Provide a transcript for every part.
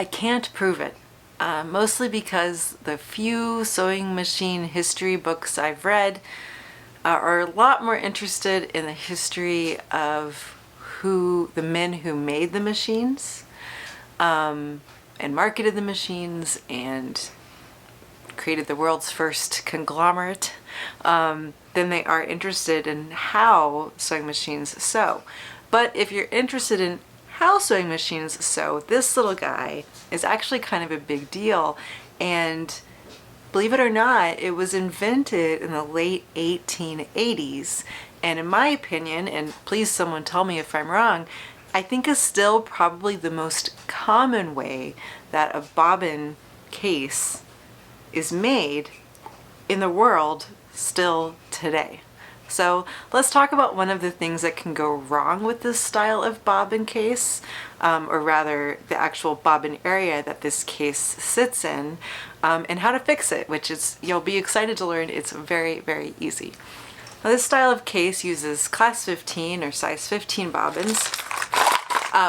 I can't prove it, mostly because the few sewing machine history books I've read are a lot more interested in the history of the men who made the machines and marketed the machines and created the world's first conglomerate than they are interested in how sewing machines sew. But if you're interested in how sewing machines sew, this little guy is actually kind of a big deal. And believe it or not, it was invented in the late 1880s. And in my opinion, and please someone tell me if I'm wrong, I think is still probably the most common way that a bobbin case is made in the world still today. So let's talk about one of the things that can go wrong with this style of bobbin case, or rather the actual bobbin area that this case sits in, and how to fix it, which is, you'll be excited to learn. It's very, very easy. Now, this style of case uses class 15 or size 15 bobbins,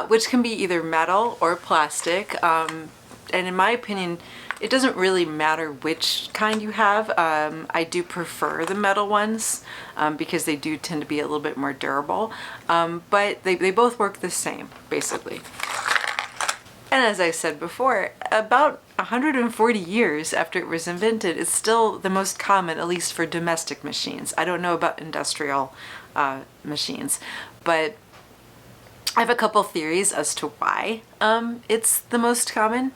which can be either metal or plastic. And in my opinion, it doesn't really matter which kind you have. I do prefer the metal ones because they do tend to be a little bit more durable, but they both work the same, basically. And as I said before, about 140 years after it was invented, it's still the most common, at least for domestic machines. I don't know about industrial machines, but I have a couple theories as to why it's the most common.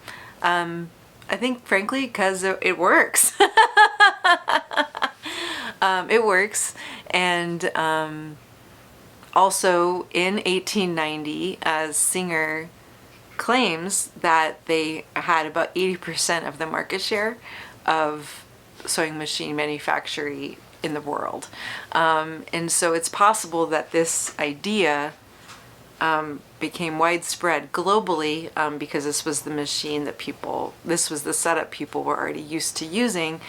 I think, frankly, because it works. It works. And also in 1890, Singer claims that they had about 80% of the market share of sewing machine manufacturing in the world. And so it's possible that this idea became widespread globally because this was the machine that this was the setup people were already used to using.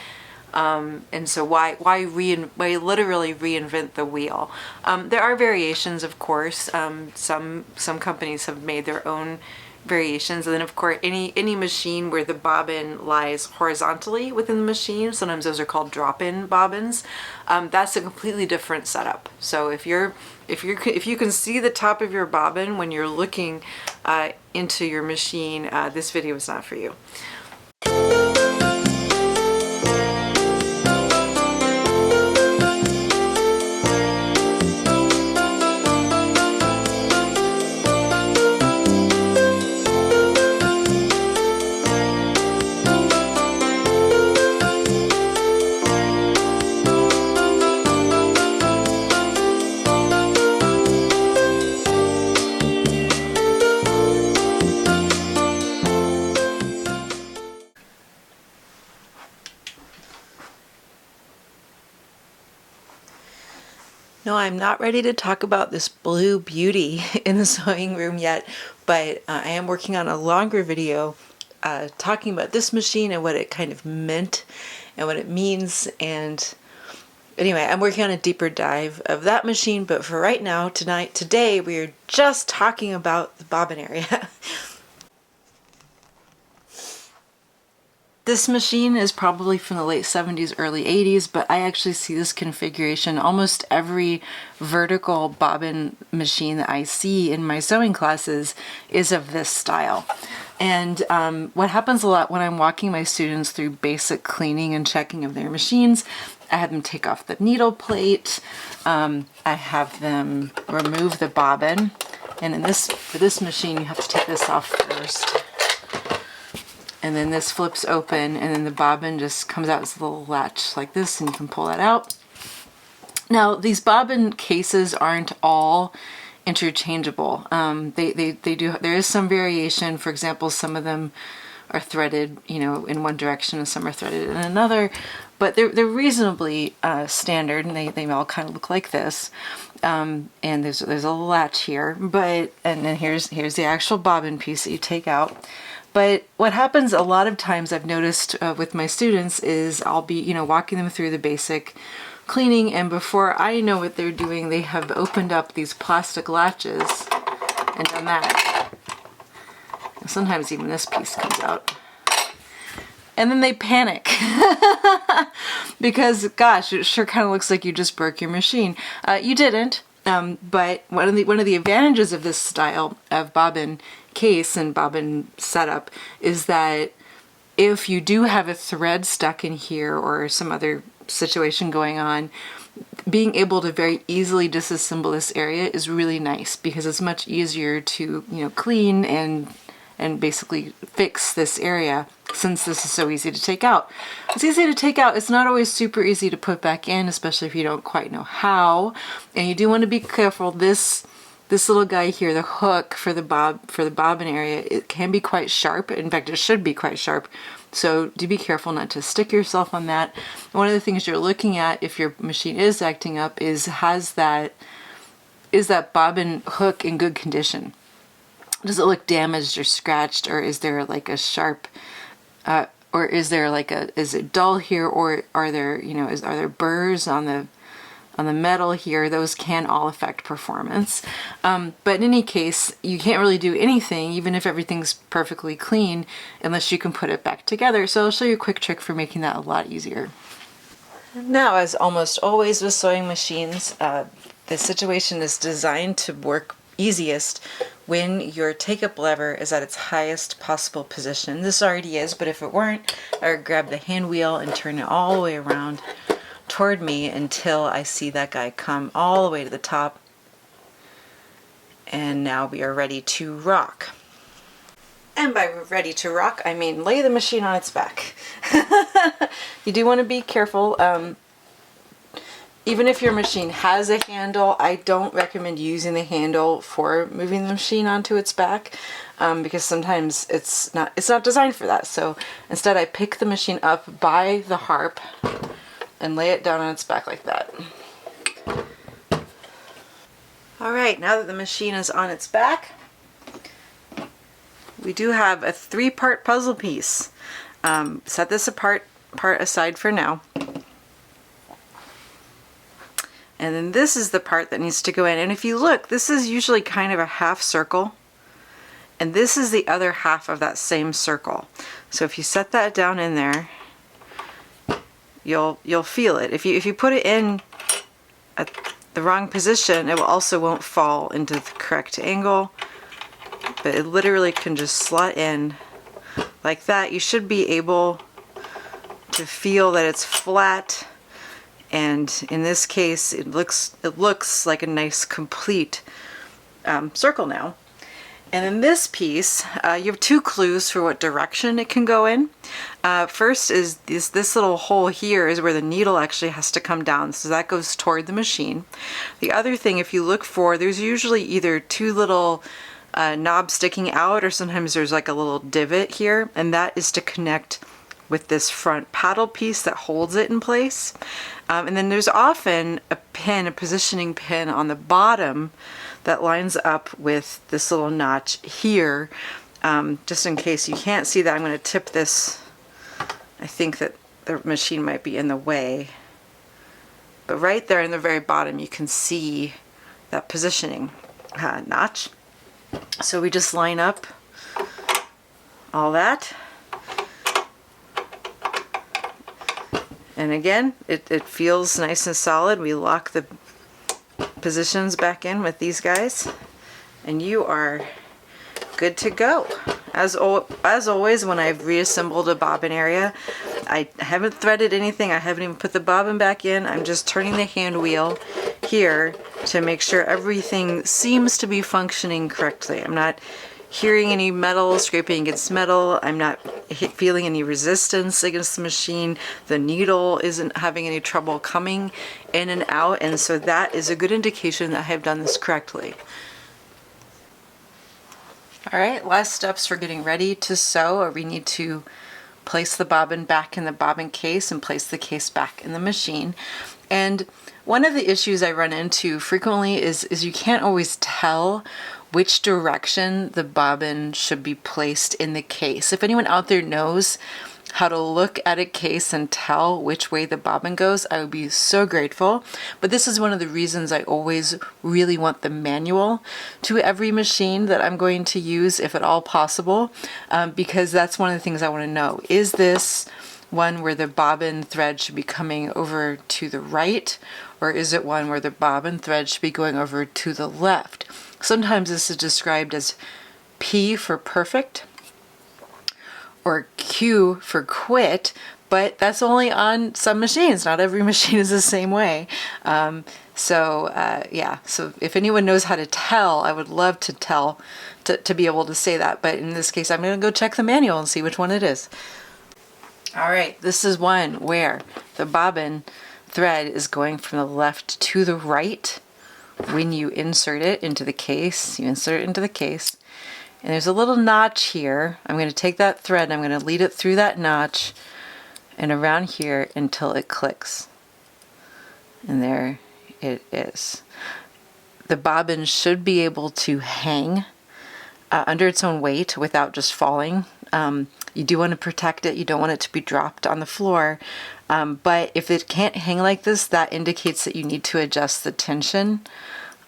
And so why literally reinvent the wheel? There are variations, of course. Some companies have made their own variations, and then of course any machine where the bobbin lies horizontally within the machine, sometimes those are called drop-in bobbins, that's a completely different setup. So if you can see the top of your bobbin when you're looking into your machine, this video is not for you. No, I'm not ready to talk about this blue beauty in the sewing room yet, but I am working on a longer video talking about this machine and what it kind of meant and what it means. And anyway, I'm working on a deeper dive of that machine, but for right now, today, we are just talking about the bobbin area. This machine is probably from the late 70s, early 80s, but I actually see this configuration. Almost every vertical bobbin machine that I see in my sewing classes is of this style. And what happens a lot when I'm walking my students through basic cleaning and checking of their machines, I have them take off the needle plate, I have them remove the bobbin, and for this machine you have to take this off first. And then this flips open, and then the bobbin just comes out as a little latch like this, and you can pull that out. Now, these bobbin cases aren't all interchangeable. They do. There is some variation. For example, some of them are threaded, in one direction, and some are threaded in another. But they're reasonably standard, and they all kind of look like this. And there's a latch here, and then here's the actual bobbin piece that you take out. But what happens a lot of times, I've noticed with my students, is I'll be, walking them through the basic cleaning, and before I know what they're doing, they have opened up these plastic latches and done that. Sometimes even this piece comes out. And then they panic because, gosh, it sure kind of looks like you just broke your machine. You didn't, but one of the advantages of this style of bobbin case and bobbin setup is that if you do have a thread stuck in here or some other situation going on, being able to very easily disassemble this area is really nice because it's much easier to, clean and basically fix this area since this is so easy to take out. It's easy to take out. It's not always super easy to put back in, especially if you don't quite know how. And you do want to be careful. This little guy here, the hook for the bobbin area, it can be quite sharp. In fact, it should be quite sharp. So do be careful not to stick yourself on that. One of the things you're looking at if your machine is acting up is is that bobbin hook in good condition? Does it look damaged or scratched, or is there like a sharp, or is it dull here, or are there burrs on the metal here? Those can all affect performance. But in any case, you can't really do anything, even if everything's perfectly clean, unless you can put it back together. So I'll show you a quick trick for making that a lot easier. Now, as almost always with sewing machines, the situation is designed to work easiest when your take-up lever is at its highest possible position. This already is, but if it weren't, I would grab the hand wheel and turn it all the way around toward me until I see that guy come all the way to the top. And now we are ready to rock. And by ready to rock, I mean lay the machine on its back. You do want to be careful. Even if your machine has a handle, I don't recommend using the handle for moving the machine onto its back because sometimes it's not designed for that. So instead I pick the machine up by the harp and lay it down on its back like that. Alright, now that the machine is on its back, we do have a 3-part puzzle piece. Set this part aside for now. And then this is the part that needs to go in. And if you look, this is usually kind of a half circle. And this is the other half of that same circle. So if you set that down in there, you'll feel it. If you put it in at the wrong position, it also won't fall into the correct angle. But it literally can just slot in like that. You should be able to feel that it's flat. And in this case, it looks like a nice complete circle now. And in this piece, you have 2 clues for what direction it can go in. First is this little hole here is where the needle actually has to come down, so that goes toward the machine. The other thing, if you look for, there's usually either 2 little knobs sticking out, or sometimes there's like a little divot here, and that is to connect with this front paddle piece that holds it in place. And then there's often a positioning pin on the bottom that lines up with this little notch here. Just in case you can't see that, I'm going to tip this. I think that the machine might be in the way. But right there in the very bottom, you can see that positioning notch. So we just line up all that. And again, it feels nice and solid. We lock the positions back in with these guys, and you are good to go. As always, when I've reassembled a bobbin area, I haven't threaded anything. I haven't even put the bobbin back in. I'm just turning the hand wheel here to make sure everything seems to be functioning correctly. I'm not hearing any metal scraping against metal. I'm not feeling any resistance against the machine. The needle isn't having any trouble coming in and out, and so that is a good indication that I have done this correctly. Alright, last steps for getting ready to sew are we need to place the bobbin back in the bobbin case and place the case back in the machine. And one of the issues I run into frequently is you can't always tell which direction the bobbin should be placed in the case. If anyone out there knows how to look at a case and tell which way the bobbin goes, I would be so grateful. But this is one of the reasons I always really want the manual to every machine that I'm going to use, if at all possible, because that's one of the things I want to know. Is this one where the bobbin thread should be coming over to the right, or is it one where the bobbin thread should be going over to the left? Sometimes this is described as P for perfect or Q for quit, but that's only on some machines. Not every machine is the same way. So if anyone knows how to tell, I would love to tell, to be able to say that. But in this case, I'm going to go check the manual and see which one it is. All right, this is one where the bobbin thread is going from the left to the right when you insert it into the case. You insert it into the case, and there's a little notch here. I'm going to take that thread and I'm going to lead it through that notch and around here until it clicks. And there it is. The bobbin should be able to hang under its own weight without just falling. You do want to protect it. You don't want it to be dropped on the floor. But if it can't hang like this, that indicates that you need to adjust the tension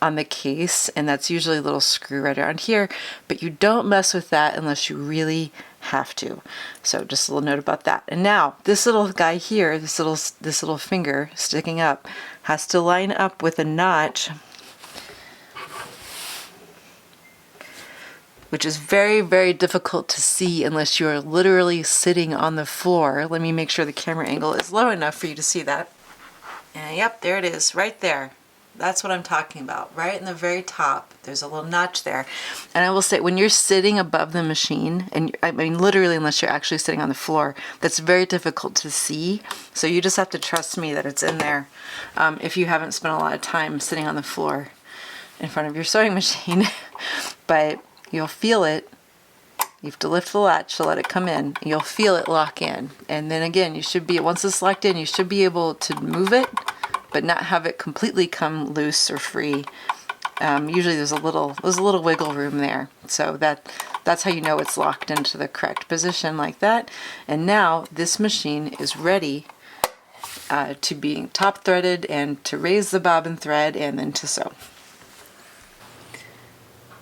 on the case, and that's usually a little screw right around here, but you don't mess with that unless you really have to. So just a little note about that. And now this little guy here, this little finger sticking up, has to line up with a notch, which is very, very difficult to see unless you are literally sitting on the floor. Let me make sure the camera angle is low enough for you to see that. And yep, there it is, right there. That's what I'm talking about. Right in the very top, there's a little notch there. And I will say, when you're sitting above the machine, and I mean literally unless you're actually sitting on the floor, that's very difficult to see. So you just have to trust me that it's in there if you haven't spent a lot of time sitting on the floor in front of your sewing machine. But you'll feel it. You have to lift the latch to let it come in. You'll feel it lock in. And then again, you should be, once it's locked in, you should be able to move it, but not have it completely come loose or free. Usually there's a little wiggle room there. So that's how you know it's locked into the correct position, like that. And now this machine is ready to be top threaded and to raise the bobbin thread and then to sew.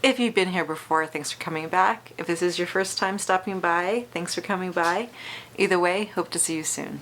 If you've been here before, thanks for coming back. If this is your first time stopping by, thanks for coming by. Either way, hope to see you soon.